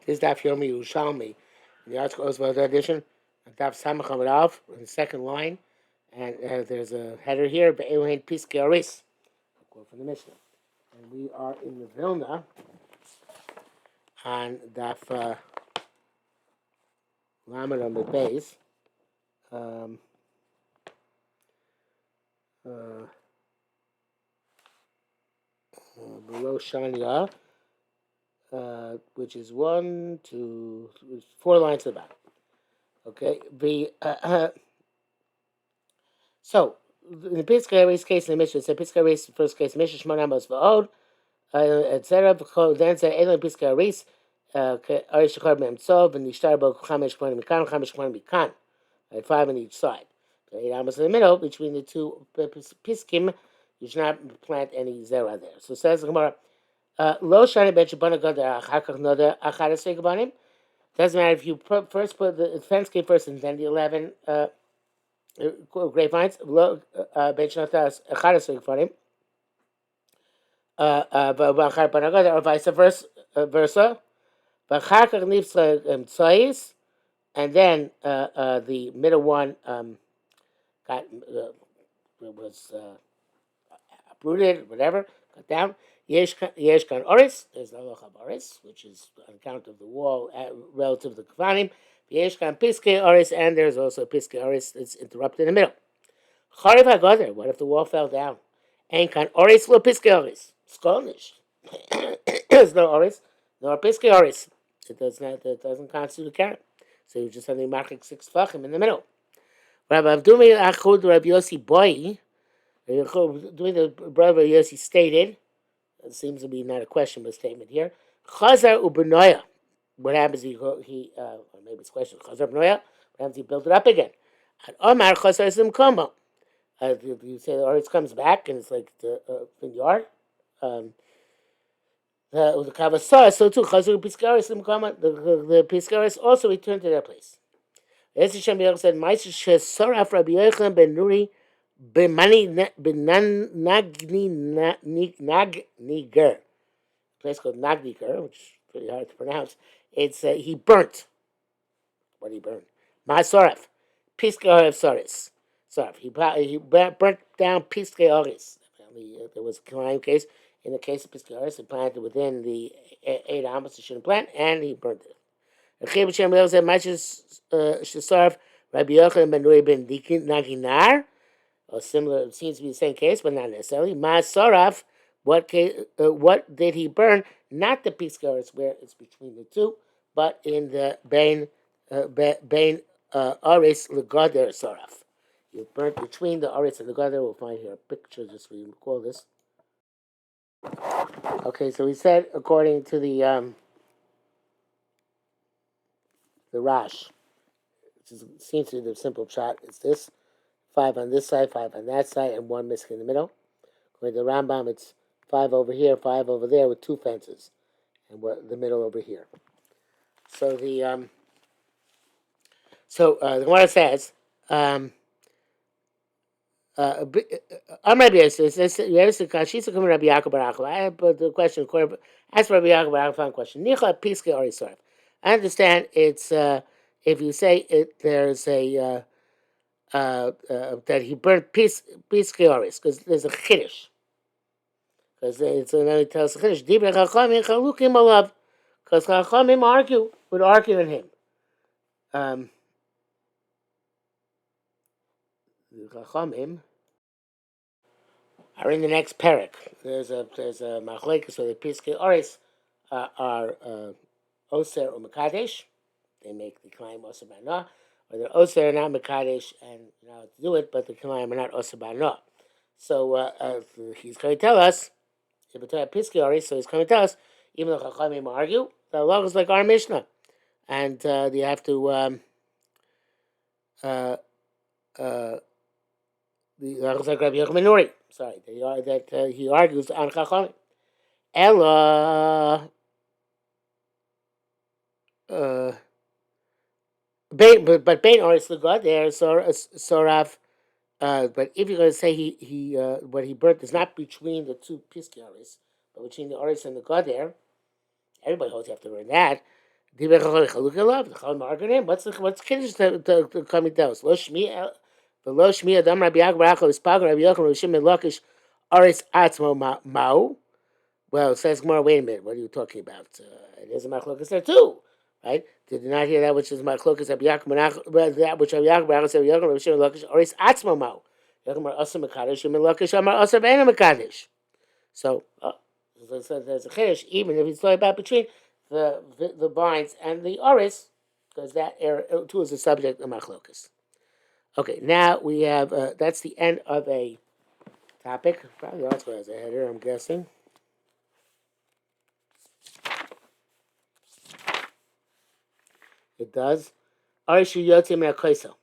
This is Daf Yomi Yerushalmi. The article is about the edition. Daf Samach Amud Aleph in the second line, and there's a header here. Be'elohein Piskei Aris. Quote from the Mishnah. And we are in the Vilna on Daf Lamed on the base. Below Shania, which is 1, 2, 3, 4 lines to the bottom. Okay, so in the Piskei Aris case in the Mishnah, it said Piskei Aris, the first case, Mishnah Shmona Amos Va'od, etc. Then say Elon Piskei Aris, Aris Shechar B'Emtzov, and Nishtar Bo Chamesh Kmonim Mikan, Chamesh Kmonim Mikan, 5 on each side. 8 amos in the middle between the two Piskim. You should not plant any zera there. So it says the Gemara, Lo Shani Ben Shabana Gadar Achakach Noda Achadas Gabanim. Doesn't matter if you first put the fence came first and then the 11 grapevines. Lo Ben Shanatas Achadas Gabanim. Or vice versa. V'achakach Nifsa Tzayis, and then the middle one got was uprooted, whatever, cut down. Yeshkan Oris, there's the Halacha Oris, which is on account of the wall relative to the Kvanim. Yeshkan Piskei Oris, and there's also Piskei Oris that's interrupted in the middle. Chariv HaGoder, what if the wall fell down? Enkan Oris, lo Piskei Oris. Skolnish. There's no Oris, nor Piskei Oris. It doesn't constitute a carrot. So you just have the marking 6 fachim in the middle. Rabbi Avdumi Achud Rabbi Yossi Boy, doing the brother Yossi stated, it seems to be not a question but a statement here. Chazar Ubenoya. What happens? Or maybe it's a question. Chazar Ubenoya. What happens? He built it up again. And Omar Chazar Zimkomo. You say the Oritz comes back and it's like the yard. The Kavasar, so too Chazar Piskaris Zimkomo. The Piskaris also returned to their place. Hashem said, "Ma'aser shesoraf Rabbi Yochanan ben Nuri b'mani b'nagniger." A place called Nagniger, which is pretty hard to pronounce. It's he burnt. What did he burn? Ma'asoraf, Piskei Soris. Sorry, he burnt down Piskei Oris. There was a Kilayim case. In the case of Piskei Oris, he planted within the 8 amos he shouldn't plant, and he burnt it. Rabbi Yochanan ben Nuri ben Naginar, or similar, it seems to be the same case, but not necessarily. Ma'asoraf, what did he burn? Not the Piskei Oris where it's between the two, but in the Bein Oris Legader Soraf. You burnt between the Oris and the Legader. We'll find here a picture just so you recall this. Okay, so he said, according to the Rash, which seems to be the simple shot, it's this 5 on this side, 5 on that side, and 1 missing in the middle. According to the Rambam, it's 5 over here, 5 over there, with 2 fences, and the middle over here. So the Gemara says, but the question, ask Rabbi Yaakov Bar Acha question. Nicha Piskei Oris Soraf. I understand it's if you say there's a that he burnt Piskei Oris because there's a chiddush. Because it's another tells a chiddush. Divrei Chachamim chalukim alav. Because Chachamim would argue in him. The Chachamim are in the next parak. There's a machlekes where the Piskei Oris are Oser or Mekadesh. They make the Kilayim Oser Ba'Noah, or they're Oser not Mekadesh and now to do it, but the Kilayim are not Oser Ba'Noah. So he's going to tell us, if it's Piskei Oris, so he's going to tell us, even though Chachamim argue, the law is like our Mishnah, and you have to the law is like Rabbi Yochanan ben Nuri. Sorry, that he argues on Chachamim. Ella. But Bain Oris Legad there, Soraf. But if you're going to say he what he burnt is not between the two Piskei Oris, but between the Oris and the God there, everybody holds you have to learn that. What's kiddush to coming down? Lo shmi the lo shmi adam Rabbi Yaakov Bar Achai Uspag Rabbi Yochanan Rabbi Shimon Lakish Aris Atzmo Mao. Well, it says more. Wait a minute. What are you talking about? There's a machlokas there too, right? Did you not hear that which is machlokas Rabbi Yaakov that which Rabbi Yaakov Bar Achai Rabbi Yochanan Rabbi Shimon Lakish Aris Atzmo Mao. Yochanan Asa Mekadosh Shimon Lakish Amar Asa Beina Mekadosh. So there's a chiddush, even if it's talking about between the binds and the oris, because that too is the subject of machlokas. Okay, now we have that's the end of a topic. Probably also has a header, I'm guessing. It does. Oris yotze min hakoisel.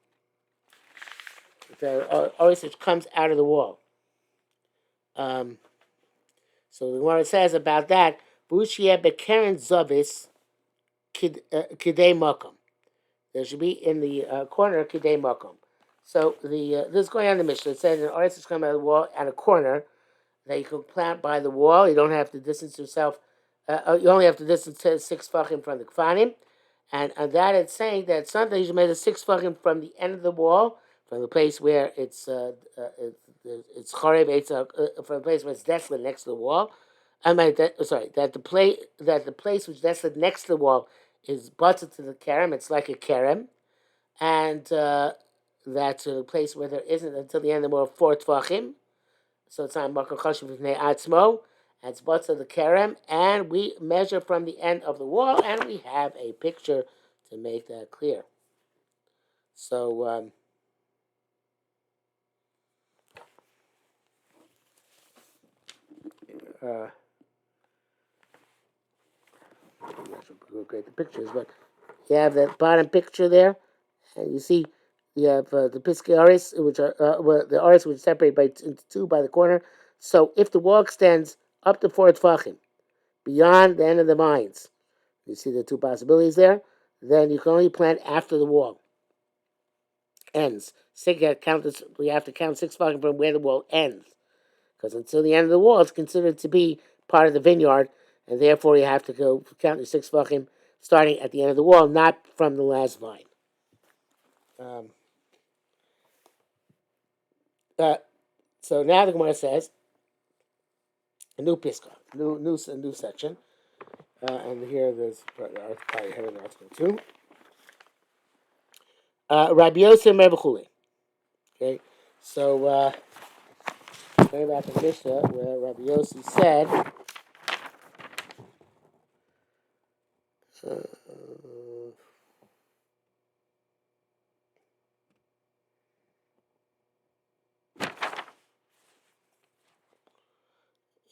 The oris which comes out of the wall. So the Gemara says about that, Bushia bekeren zovis kidei makom. There should be in the corner kidei makom. So this is going on in the Mishnah. It says an oris is coming out of the wall at a corner that you can plant by the wall. You don't have to distance yourself. You only have to distance 6 fachim from the kfanim. And that it's saying that sometimes you should measure 6 fachim from the end of the wall, from the place where it's chorev, from the place where it's desolate next to the wall. I mean, that the place which is desolate next to the wall is butted to the kerem. It's like a kerem, and that's the place where there isn't until the end of the wall 4 tvachim. So it's not makom chashuv v'nei atzmo. It's butts of the kerem, and we measure from the end of the wall, and we have a picture to make that clear. So great the pictures, but you have that bottom picture there, and you see you have the piskei aris, which are the aris which separate into 2 by the corner. So if the wall extends up to 4 tefachim, beyond the end of the vines, you see the 2 possibilities there. Then you can only plant after the wall ends. We have to count 6 tefachim from where the wall ends, because until the end of the wall, it's considered to be part of the vineyard, and therefore you have to go count your 6 tefachim starting at the end of the wall, not from the last vine. So now the Gemara says a new piska, new section, and here there's probably head of the article too. Rabbi Yossi and Rabbi Chuli. Okay, so going back to the Mishnah where Rabbi Yossi said.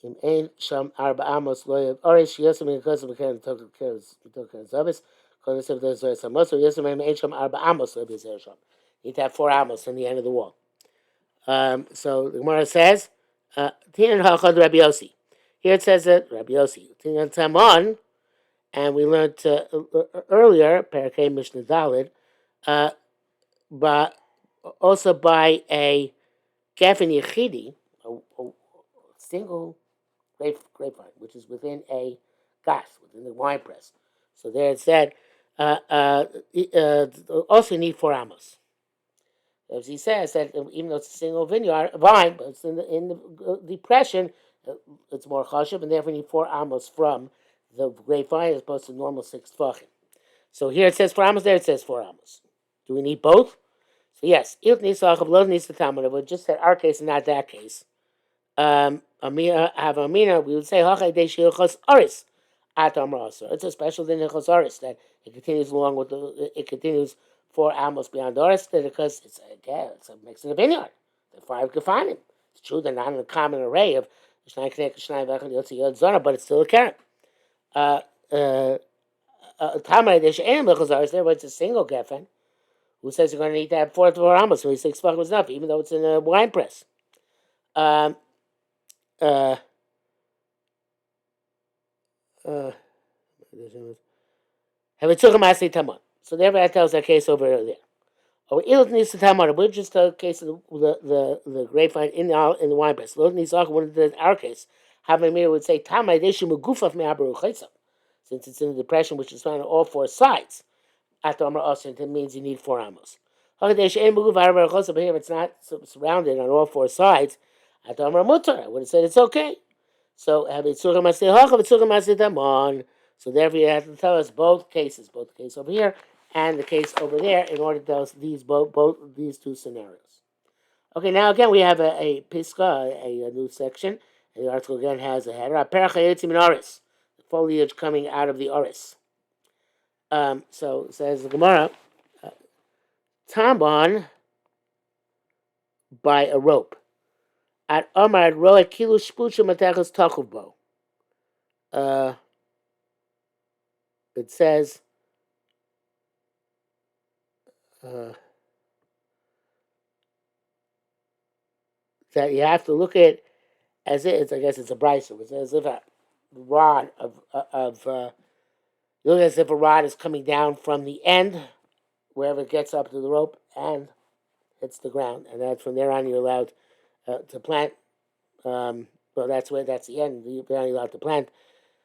Im ein sham arba amos loyev orish yesem in kosim b'keren token zavis kosim sev there's a amos or yesem im ein sham arba amos loyev is sham. You need to have 4 amos in the end of the wall. So the Gemara says, Tinan hachad Rabbi Yossi. Here it says that Rabbi Yossi Tinan tamon, and we learned earlier Parakei Mishnah Dalid, but also by a gefen yechidi, a single grapevine, which is within a gas, within the wine press. So there it said, also need 4 amos. As he says that even though it's a single vine, but it's in the depression, it's more chashuv, and therefore you need 4 amos from the grapevine as opposed to normal 6 tefachim. So here it says 4 amos, there it says 4 amos. Do we need both? So yes, if needs the Talmud, but just that our case and not that case. Amina, we would say aris at Amrasa. It's a special thing in aris that it continues along with it continues 4 amos beyond aris because it's a mix in the vineyard. The 5 gefanim. It's true they're not in the common array of but it's still a keren. There was a single gefen who says you're going to need to have 4 amos, so 6 tefachim was enough, even though it's in a wine press. So therefore that tells that case over there. We're just a case of the grapevine in the wine press. Our case, Havamir would say, since it's in the depression, which is found on all four sides. At the Amar also, it means you need 4 amos. But here if it's not surrounded on all four sides, at the Amar Mutar, I would have said it's okay. So so therefore you have to tell us both cases, both the case over here and the case over there, in order to tell us both these two scenarios. Okay, now again we have a piska, a new section. And the article again has a header. The foliage coming out of the oris. So says the Gemara, Tamban by a rope. At Omar roe kilu shpucha matachas tachuvbo. It says that you have to look at it as it's. I guess it's a brisa. It's as if a rod you look as if a rod is coming down from the end, wherever it gets up to the rope, and hits the ground, and that's from there on you're allowed to plant. Well, that's the end. You're only allowed to plant.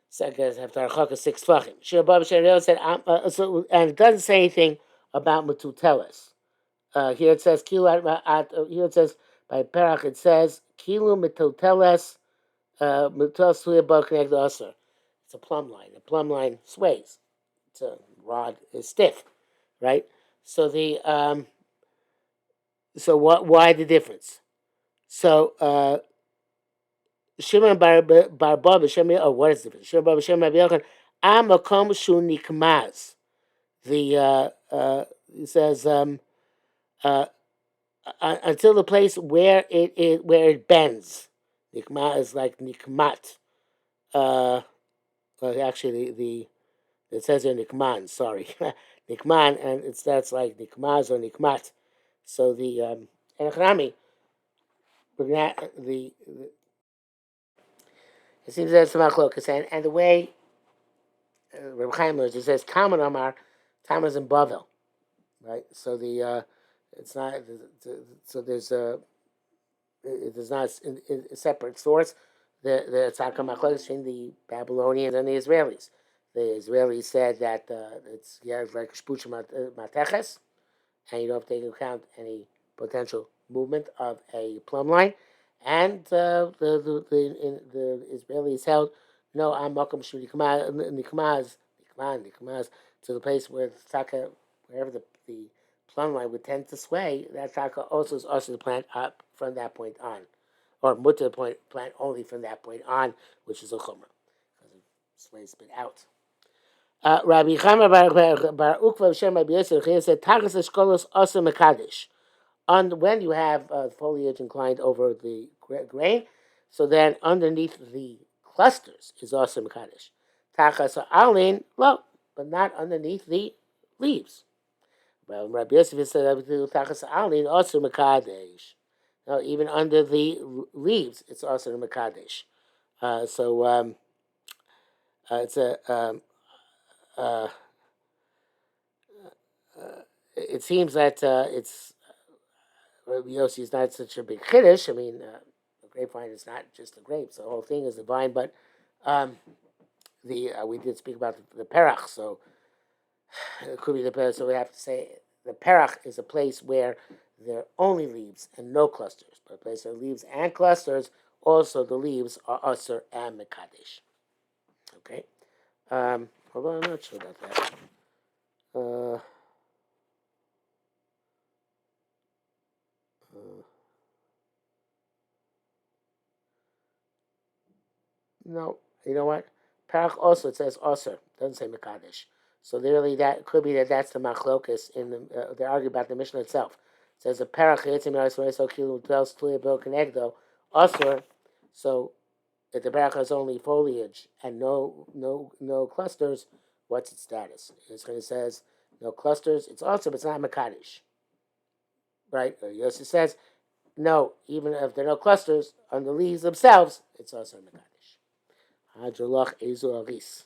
Second, after Archaka 6 Tvachim. Shir Baba Shem said, and it doesn't say anything about Metuteles. Here it says here it says by Perach it says Kilu Metuteles Metuteles Tuyabah Connect Aser. It's a plumb line. A plumb line sways. It's a rod is stiff, right? So why the difference? So Shimon Bar Baba Shem. Oh, what is the difference? Shimon Bar Shem Rabbi Yochanan Amakom Shu Nikmaz. It says until the place where it bends. Nikma is like nikmat. Well, actually, it says here nikman. Sorry, nikman, and that's like nikmaz or nikmat. So the Enochrami, the it seems that it's machlokas, and the way Reb Chaim learns, it says Talmud Amar, Talmud is in Bavel, right? So it's not. So there's it is not a separate source. The Tzadka Machlokes between the Babylonians and the Israelis. The Israelis said that it's like shpuch mateches, and you don't have to take into account any potential movement of a plumb line. And the Israelis held no amakom shu nikmaz to the place where Tzadka, wherever the plumb line would tend to sway, that Tzadka also is to plant up from that point on, or mutter plant only from that point on, which is a chumrah because it sways a bit out. Rabbi Chama Bar Ukva Shem Rabbi Yosef said Tagas Eshkolos Asa Mekadesh. On when you have foliage inclined over the grain, so then underneath the clusters is also Mekadesh. Tagas Alin, well, but not underneath the leaves. Well, Rabbi Yosef said Tagas Alin also Mekadesh. No, even under the leaves, it's also Mekadesh. It's a it seems that it's Rabbi Yossi is not such a big chiddush. I mean, the grapevine is not just the grapes; the whole thing is the vine. But we did speak about the perach, so it could be the perach. So we have to say the perach is a place where there are only leaves and no clusters. But a place where leaves and clusters, also the leaves are usher and mekadesh. Okay. Although I'm not sure about that. No, you know what? Parach also it says Osir, doesn't say Mekadesh. So really, that could be that's the machlokas in the. They argue about the Mishnah itself. It says the Parach Yitzim Yisrael So Kilu tells Tuya Bil Kenegdo Osir. So if the Parach has only foliage and no clusters, what's its status? It's when it says no clusters. It's also, but it's not Mekadesh, right? Yossi says no, even if there are no clusters on the leaves themselves, it's also Mekadesh. Hadrolach Ezu Aris.